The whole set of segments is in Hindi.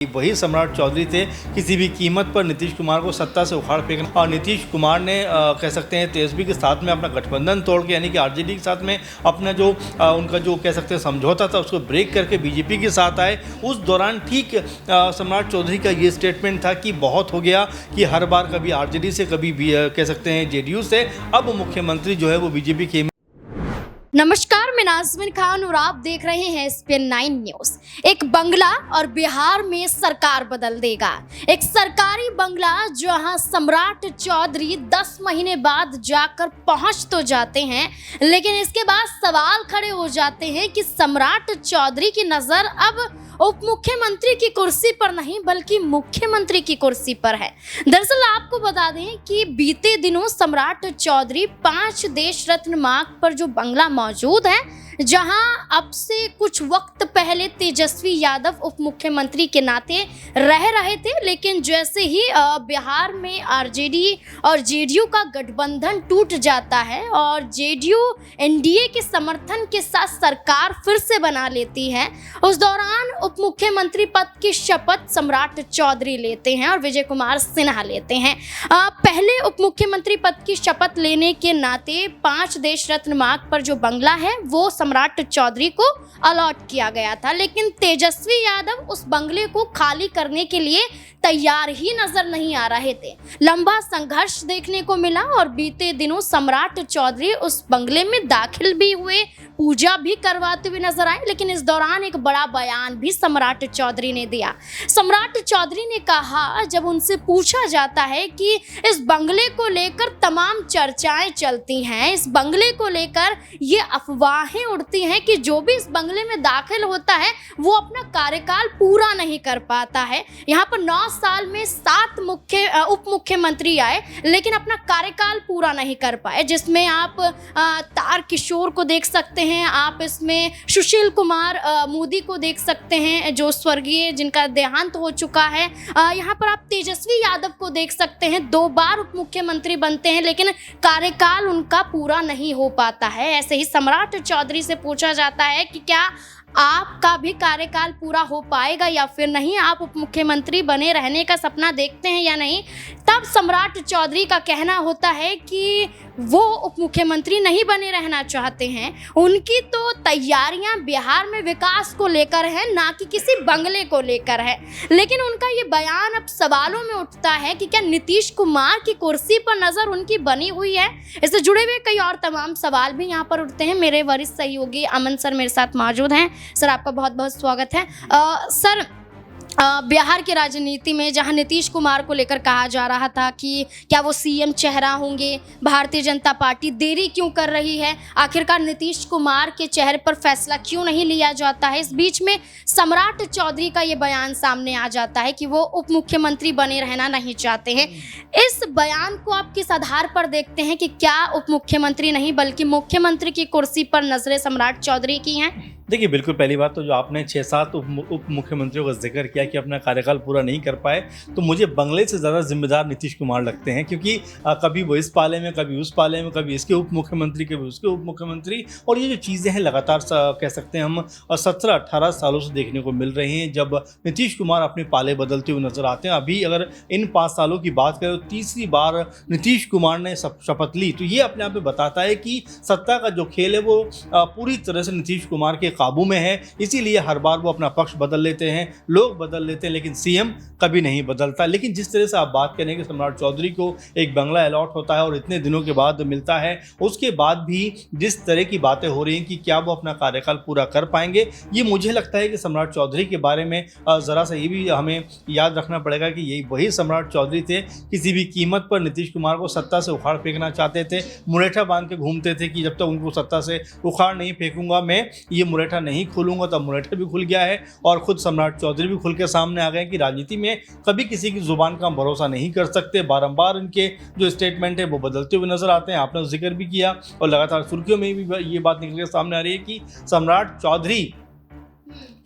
वही सम्राट चौधरी थे, किसी भी कीमत पर नीतीश कुमार को सत्ता से उखाड़ फेंकना। और नीतीश कुमार ने कह सकते हैं तेजस्वी के साथ में अपना गठबंधन तोड़ के, यानी कि आरजेडी के साथ में अपना जो उनका जो कह सकते हैं समझौता था उसको ब्रेक करके बीजेपी के साथ आए। उस दौरान ठीक सम्राट चौधरी का ये स्टेटमेंट था कि बहुत हो गया, कि हर बार कभी आरजेडी से कभी कह सकते हैं जेडीयू से, अब मुख्यमंत्री जो है वो बीजेपी के। नमस्कार, मैं नाज़मीन खान और आप देख रहे हैं SPN 9 न्यूज। एक बंगला और बिहार में सरकार बदल देगा। एक सरकारी बंगला जहां सम्राट चौधरी 10 महीने बाद जाकर पहुंच तो जाते हैं, लेकिन इसके बाद सवाल खड़े हो जाते हैं कि सम्राट चौधरी की नजर अब उप मुख्यमंत्री की कुर्सी पर नहीं बल्कि मुख्यमंत्री की कुर्सी पर है। दरअसल आपको बता दें कि बीते दिनों सम्राट चौधरी 5 देश रत्न मार्ग पर जो बंगला मौजूद है, जहां अब से कुछ वक्त पहले तेजस्वी यादव उप मुख्यमंत्री के नाते रह रहे थे, लेकिन जैसे ही बिहार में आरजेडी और जेडीयू का गठबंधन टूट जाता है और जेडीयू एनडीए के समर्थन के साथ सरकार फिर से बना लेती है, उस दौरान उप मुख्यमंत्री पद की शपथ सम्राट चौधरी लेते हैं और विजय कुमार सिन्हा लेते हैं। पहले उप मुख्यमंत्री पद की शपथ लेने के नाते 5 देश रत्न मार्ग पर जो बंगला है वो सम्राट चौधरी को अलॉट किया गया था, लेकिन तेजस्वी यादव उस बंगले को खाली करने के लिए तैयार ही नजर नहीं आ रहे थे। लंबा संघर्ष देखने को मिला और बीते दिनों सम्राट चौधरी उस बंगले में दाखिल भी हुए, पूजा भी करवाते हुए नजर आए, लेकिन इस दौरान एक बड़ा बयान भी सम्राट चौधरी ने दिया। सम्राट चौधरी ने कहा, जब उनसे पूछा जाता है कि इस बंगले को लेकर तमाम चर्चाएं चलती हैं, इस बंगले को लेकर ये अफवाहें उड़ती हैं कि जो भी इस बंगले में दाखिल होता है वो अपना कार्यकाल पूरा नहीं कर पाता है। यहाँ पर 9 साल में 7 उप मुख्यमंत्री आए, लेकिन अपना कार्यकाल पूरा नहीं कर पाए, जिसमें आप तार किशोर को देख सकते हैं, आप इसमें सुशील कुमार मोदी को देख सकते हैं जो स्वर्गीय, जिनका देहांत हो चुका है। यहाँ पर आप तेजस्वी यादव को देख सकते हैं, 2 बार उप मुख्यमंत्री बनते हैं लेकिन कार्यकाल उनका पूरा नहीं हो पाता है। ऐसे ही सम्राट चौधरी से पूछा जाता है कि क्या आपका भी कार्यकाल पूरा हो पाएगा या फिर नहीं, आप उप मुख्यमंत्री बने रहने का सपना देखते हैं या नहीं, तब सम्राट चौधरी का कहना होता है कि वो उप मुख्यमंत्री नहीं बने रहना चाहते हैं। उनकी तो तैयारियां बिहार में विकास को लेकर है, ना कि किसी बंगले को लेकर है। लेकिन उनका ये बयान अब सवालों में उठता है कि क्या नीतीश कुमार की कुर्सी पर नज़र उनकी बनी हुई है। इससे जुड़े हुए कई और तमाम सवाल भी यहाँ पर उठते हैं। मेरे वरिष्ठ सहयोगी अमन सर मेरे साथ मौजूद हैं। सर, आपका बहुत बहुत स्वागत है। सर, बिहार की राजनीति में जहां नीतीश कुमार को लेकर कहा जा रहा था कि क्या वो सीएम चेहरा होंगे, भारतीय जनता पार्टी देरी क्यों कर रही है, आखिरकार नीतीश कुमार के चेहरे पर फैसला क्यों नहीं लिया जाता है, इस बीच में सम्राट चौधरी का ये बयान सामने आ जाता है कि वो उप मुख्यमंत्री बने रहना नहीं चाहते हैं। इस बयान को आप किस आधार पर देखते हैं कि क्या उप मुख्यमंत्री नहीं बल्कि मुख्यमंत्री की कुर्सी पर नजरें सम्राट चौधरी की हैं? देखिए, बिल्कुल पहली बात तो जो आपने 6-7 उप मुख्यमंत्रियों का जिक्र किया कि अपना कार्यकाल पूरा नहीं कर पाए, तो मुझे बंगले से ज़्यादा जिम्मेदार नीतीश कुमार लगते हैं, क्योंकि कभी वो इस पाले में, कभी उस पाले में, कभी इसके उप मुख्यमंत्री, कभी उसके उप मुख्यमंत्री। और ये जो चीज़ें हैं लगातार कह सकते हैं हम 17-18 सालों से देखने को मिल रही हैं, जब नीतीश कुमार अपने पाले बदलते हुए नजर आते हैं। अभी अगर इन 5 सालों की बात करें तो तीसरी बार नीतीश कुमार ने शपथ ली, तो ये अपने आप में बताता है कि सत्ता का जो खेल है वो पूरी तरह से नीतीश कुमार के काबू में है। इसीलिए हर बार वो अपना पक्ष बदल लेते हैं, लोग बदल लेते हैं, लेकिन सीएम कभी नहीं बदलता। लेकिन जिस तरह से आप बात करें कि सम्राट चौधरी को एक बंगला अलॉट होता है और इतने दिनों के बाद मिलता है, उसके बाद भी जिस तरह की बातें हो रही हैं कि क्या वो अपना कार्यकाल पूरा कर पाएंगे, ये मुझे लगता है कि सम्राट चौधरी के बारे में ज़रा सा ये भी हमें याद रखना पड़ेगा कि यही वही सम्राट चौधरी थे, किसी भी कीमत पर नीतीश कुमार को सत्ता से उखाड़ फेंकना चाहते थे, मुरेठा बांध के घूमते थे कि जब तक उनको सत्ता से उखाड़ नहीं फेंकूंगा मैं, ये मुरेठा नहीं खोलूंगा। तब मुरेठा भी खुल गया है और खुद सम्राट चौधरी भी खुल के सामने आ गए कि राजनीति में कभी किसी की जुबान का भरोसा नहीं कर सकते। बारंबार इनके जो स्टेटमेंट है वो बदलते हुए नजर आते हैं। आपने जिक्र भी किया और लगातार सुर्खियों में भी ये बात निकल के सामने आ रही है कि सम्राट चौधरी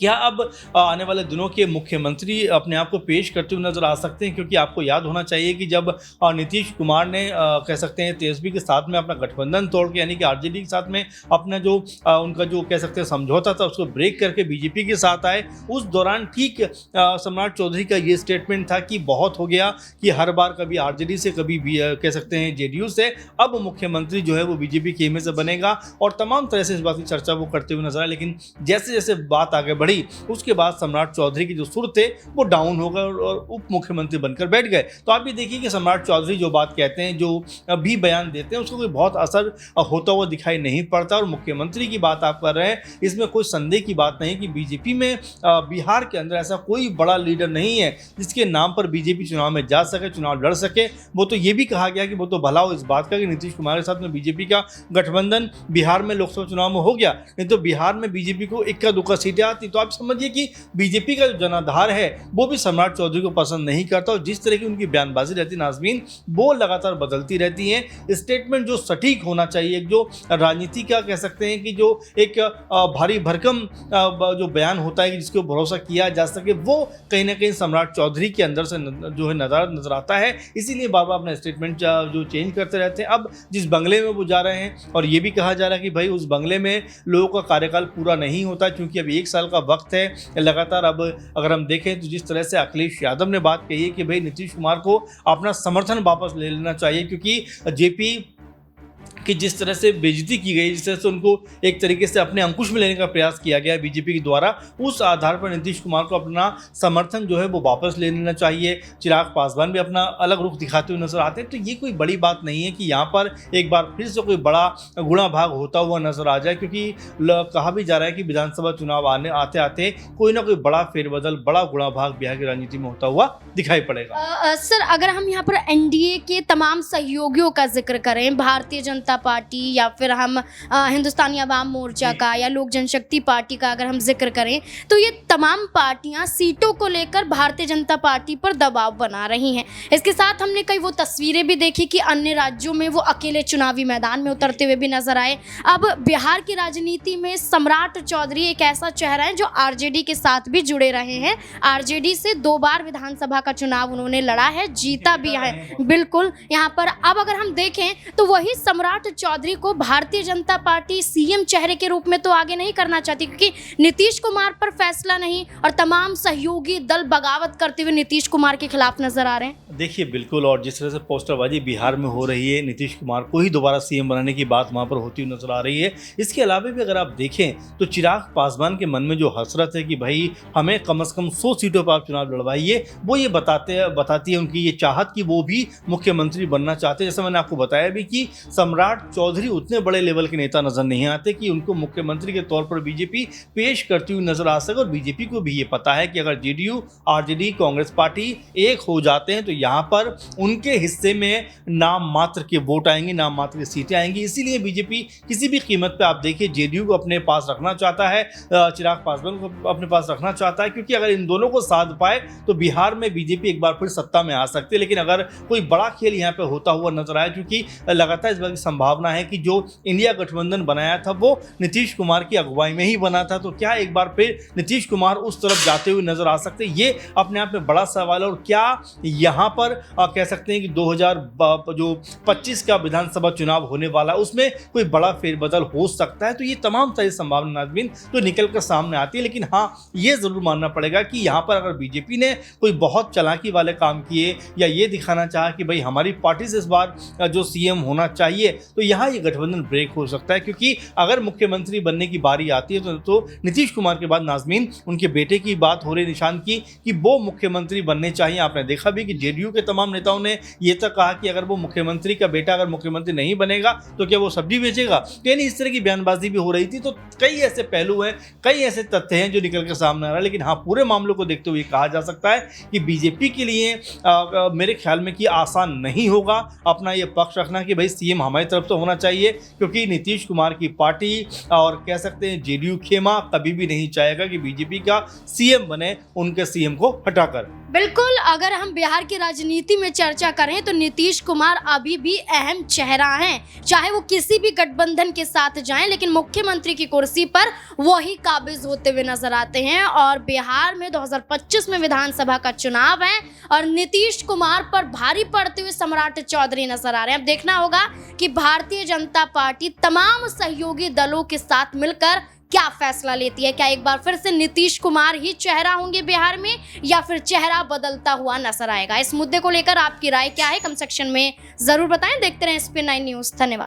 क्या अब आने वाले दिनों के मुख्यमंत्री अपने आप को पेश करते हुए नजर आ सकते हैं? क्योंकि आपको याद होना चाहिए कि जब नीतीश कुमार ने कह सकते हैं तेजस्वी के साथ में अपना गठबंधन तोड़ के यानी कि आरजेडी के साथ में अपना जो उनका जो कह सकते हैं समझौता था उसको ब्रेक करके बीजेपी के साथ आए, उस दौरान ठीक सम्राट चौधरी का ये स्टेटमेंट था कि बहुत हो गया, कि हर बार कभी आरजेडी से कभी कह सकते हैं जेडीयू से, अब मुख्यमंत्री जो है वो बीजेपी के में से बनेगा और तमाम तरह से इस बात की चर्चा वो करते हुए नजर आए। लेकिन जैसे जैसे बात आगे बढ़ी उसके बाद सम्राट चौधरी की जो सुर थे वो डाउन हो गए और उप मुख्यमंत्री बनकर बैठ गए। तो आप ये देखिए कि सम्राट चौधरी जो बात कहते हैं, जो भी बयान देते हैं, उसको कोई बहुत असर होता हुआ दिखाई नहीं पड़ता। और मुख्यमंत्री की बात आप कर रहे हैं, इसमें कोई संदेह की बात नहीं कि बीजेपी में बिहार के अंदर ऐसा कोई बड़ा लीडर नहीं है जिसके नाम पर बीजेपी चुनाव में जा सके, चुनाव लड़ सके। वो तो ये भी कहा गया कि वो तो भला हो इस बात का कि नीतीश कुमार के साथ में बीजेपी का गठबंधन बिहार में लोकसभा चुनाव में हो गया, नहीं तो बिहार में बीजेपी को इक्का दुक्का सीटें आती। तो आप समझिए कि बीजेपी का जो जनाधार है वो भी सम्राट चौधरी को पसंद नहीं करता और जिस तरह की उनकी बयानबाजी रहती है नाज़मीन, वो लगातार बदलती रहती है। स्टेटमेंट जो सटीक होना चाहिए, जो राजनीति का कह सकते हैं कि जो एक भारी भरकम जो बयान होता है कि जिसको भरोसा किया जा सके, वो कहीं ना कहीं सम्राट चौधरी के अंदर से जो है नजर आता है। इसीलिए बाबा अपना स्टेटमेंट जो चेंज करते रहते हैं। अब जिस बंगले में वो जा रहे हैं और ये भी कहा जा रहा है कि भाई उस बंगले में लोगों का कार्यकाल पूरा नहीं होता, क्योंकि अभी 1 साल का वक्त है लगातार। अब अगर हम देखें तो जिस तरह से अखिलेश यादव ने बात कही है कि भाई नीतीश कुमार को अपना समर्थन वापस ले लेना चाहिए, क्योंकि जेपी कि जिस तरह से बेइज्जती की गई, जिस तरह से उनको एक तरीके से अपने अंकुश में लेने का प्रयास किया गया बीजेपी के द्वारा, उस आधार पर नीतीश कुमार को अपना समर्थन जो है वो वापस ले लेना चाहिए। चिराग पासवान भी अपना अलग रुख दिखाते हुए नजर आते हैं। तो ये कोई बड़ी बात नहीं है कि यहाँ पर एक बार फिर से कोई बड़ा गुणा भाग होता हुआ नजर आ जाए, क्योंकि कहा भी जा रहा है कि विधानसभा चुनाव आते आते कोई ना कोई बड़ा फेरबदल, बड़ा गुणा भाग बिहार की राजनीति में होता हुआ दिखाई पड़ेगा। सर, अगर हम यहाँ पर एनडीए के तमाम सहयोगियों का जिक्र करें, भारतीय जनता पार्टी या फिर हम हिंदुस्तानी अवाम मोर्चा का या लोक जनशक्ति पार्टी का अगर हम जिक्र करें, तो ये तमाम पार्टियां सीटों को लेकर भारतीय जनता पार्टी पर दबाव बना रही हैं। इसके साथ हमने कई वो तस्वीरें भी देखी कि अन्य राज्यों में वो अकेले चुनावी मैदान में उतरते हुए भी नजर आए। अब बिहार की राजनीति में सम्राट चौधरी एक ऐसा चेहरा है जो आरजेडी के साथ भी जुड़े रहे हैं। आरजेडी से 2 बार विधानसभा का चुनाव उन्होंने लड़ा है, जीता भी है। बिल्कुल, यहाँ पर अब अगर हम देखें तो वही सम्राट चौधरी को भारतीय जनता पार्टी सीएम चेहरे के रूप में तो आगे नहीं करना चाहती, क्योंकि नीतीश कुमार पर फैसला नहीं और तमाम सहयोगी दल बगावत करते हुए नीतीश कुमार के खिलाफ नजर आ रहे हैं। देखिए बिल्कुल, और जिस तरह से पोस्टरबाजी बिहार में हो रही है, नीतीश कुमार को ही दोबारा सीएम बनाने की बात वहां पर होती हुई नजर आ रही है। इसके अलावा भी अगर आप देखें तो चिराग पासवान के मन में जो हसरत है कि भाई हमें कम से कम 100 सीटों पर आप चुनाव लड़वाइए, वो ये बताती है उनकी ये चाहत कि वो भी मुख्यमंत्री बनना चाहते हैं। जैसे मैंने आपको बताया भी कि सम्राट चौधरी उतने बड़े लेवल के नेता नजर नहीं आते कि उनको मुख्यमंत्री के तौर पर बीजेपी पेश करती हुई नजर आ सके। और बीजेपी को भी ये पता है कि अगर जेडीयू, आरजेडी, कांग्रेस पार्टी एक हो जाते हैं तो यहाँ पर उनके हिस्से में नाम मात्र के वोट आएंगे, नाम मात्र की सीटें आएंगी। इसीलिए बीजेपी किसी भी कीमत पे आप देखिए जेडीयू को अपने पास रखना चाहता है, चिराग पासवान को अपने पास रखना चाहता है, क्योंकि अगर इन दोनों को साध पाए तो बिहार में बीजेपी एक बार फिर सत्ता में आ सकती है। लेकिन अगर कोई बड़ा खेल यहाँ पे होता हुआ नजर आए, क्योंकि लगातार इस बात की संभावना है कि जो इंडिया गठबंधन बनाया था वो नीतीश कुमार की अगुवाई में ही बना था, तो क्या एक बार फिर नीतीश कुमार उस तरफ जाते हुए नजर आ सकते हैं? ये अपने आप में बड़ा सवाल है। और क्या यहाँ पर कह सकते हैं कि 2025 का विधानसभा चुनाव होने वाला, उसमें कोई बड़ा फेरबदल हो सकता है? तो ये तमाम सारी संभावना नाज़मीन तो निकल कर सामने आती है। लेकिन हाँ, ये जरूर मानना पड़ेगा कि यहाँ पर अगर बीजेपी ने कोई बहुत चालाकी वाले काम किए या ये दिखाना चाहा कि भाई हमारी पार्टी से इस बार जो सीएम होना चाहिए, तो यहाँ ये गठबंधन ब्रेक हो सकता है। क्योंकि अगर मुख्यमंत्री बनने की बारी आती है तो नीतीश कुमार के बाद नाज़मीन उनके बेटे की बात हो रही, निशान की, कि वो मुख्यमंत्री बनने चाहिए। आपने देखा भी कि जेडीयू के तमाम नेताओं ने ये तक कहा कि अगर वो मुख्यमंत्री का बेटा अगर मुख्यमंत्री नहीं बनेगा तो क्या वो सब्जी बेचेगा? तो यानी इस तरह की बयानबाजी भी हो रही थी। तो कई ऐसे पहलू हैं, कई ऐसे तथ्य हैं जो निकल कर सामने आ रहा है। लेकिन हाँ, पूरे मामलों को देखते हुए कहा जा सकता है कि बीजेपी के लिए मेरे ख्याल में कि आसान नहीं होगा अपना ये पक्ष रखना कि भाई सीएम हमारी तरफ से होना चाहिए, क्योंकि नीतीश कुमार की पार्टी और कह सकते हैं जेडीयू खेमा कभी भी नहीं चाहेगा कि बीजेपी का सीएम बने उनके सीएम को हटाकर। बिल्कुल, अगर हम बिहार की राजनीति में चर्चा करें तो नीतीश कुमार अभी भी अहम चेहरा हैं। चाहे वो किसी भी गठबंधन के साथ जाएं, लेकिन मुख्यमंत्री की कुर्सी पर वही काबिज होते हुए नजर आते हैं। और बिहार में 2025 में विधानसभा का चुनाव है और नीतीश कुमार पर भारी पड़ते हुए सम्राट चौधरी नजर आ रहे हैं। अब देखना होगा कि भारतीय जनता पार्टी तमाम सहयोगी दलों के साथ मिलकर क्या फैसला लेती है। क्या एक बार फिर से नीतीश कुमार ही चेहरा होंगे बिहार में या फिर चेहरा बदलता हुआ नजर आएगा? इस मुद्दे को लेकर आपकी राय क्या है? कमेंट सेक्शन में जरूर बताएं। देखते रहें SPN9 न्यूज़। धन्यवाद।